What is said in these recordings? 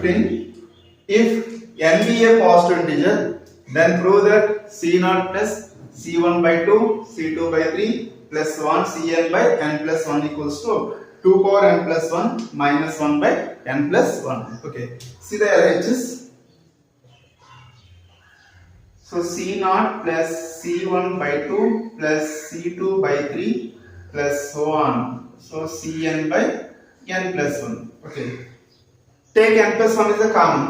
15. If n be a positive integer, then prove that c0 plus c1 by 2, c2 by 3 plus 1 cn by n plus 1 equals to 2 power n plus 1 minus 1 by n plus 1. Okay, see the LHS. So c0 plus c1 by 2 plus c2 by 3 plus so on. So cn by n plus 1. Okay, take n plus 1 is a common.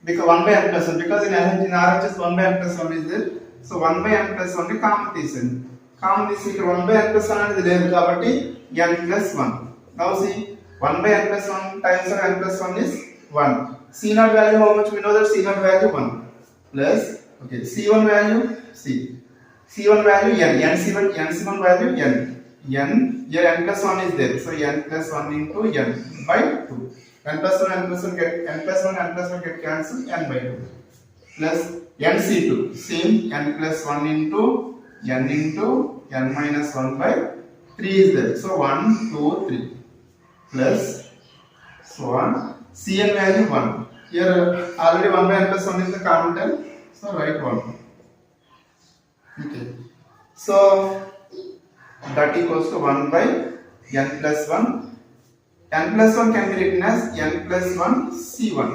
Because 1 by n plus 1, because in RHS 1 by n plus 1 is there. So 1 by n plus 1 is common తీసింది. Common తీసి ఇక్కడ 1 by n plus 1 అనేది లేదు కాబట్టి n plus 1. Now see 1 by n plus 1 times of n plus 1 is 1. C0 value how much? We know that C0 value 1 plus okay C1 value C1 value n C1 value n here n plus 1 is there. So n plus 1 into n by 2. n plus 1 get cancelled, n by 2 plus nc2 same n plus 1 into n minus 1 by 3 is there. So 1 2 3 plus so on cn value 1. Here already 1 by n plus 1 is the common term, so write 1. Okay, so that equals to 1 by n plus 1. n plus 1 can be written as n plus 1 c1.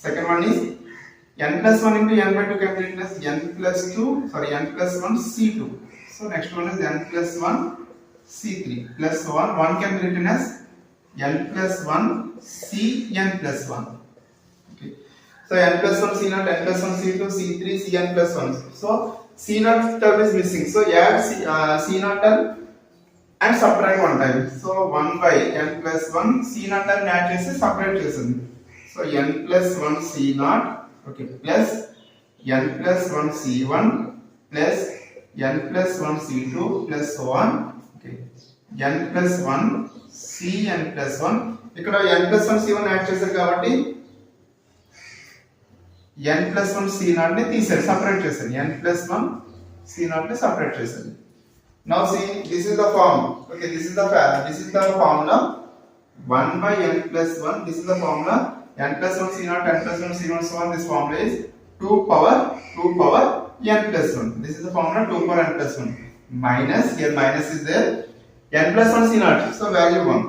Second one is n plus 1 into n by 2 can be written as n plus 1 c2. So next one is n plus 1 c3 plus 1 can be written as n plus 1 cn plus 1. Okay, so n plus 1 c0, n plus 1 c2, c3, cn plus 1. So c0 term is missing, so add c0 term and subtract one time. So 1 by n plus 1 c0 term add chesi separate chesindi. So n plus 1 c0 okay plus n plus 1 c1 plus n plus 1 c2 plus so on. Okay, n plus 1 cn plus 1 ఇక్కడ n plus 1 c1 add చేశారు కాబట్టి n plus 1 c0 ని తీసేసి separate చేశారు. n plus 1 c0 ని separate చేశారు. Now see, this is the form. Okay, this is the formula 1 by n plus 1. This is the formula n plus 1 c0, n plus 1 c1 so on. This formula is 2 power n plus 1. This is the formula 2 power n plus 1. Minus, here minus is there. n plus 1 c0, so value 1.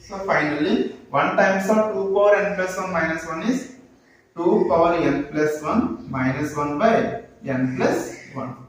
So finally 1 times of 2 power n plus 1 minus 1 is 2 power n plus 1 minus 1 by n plus 1.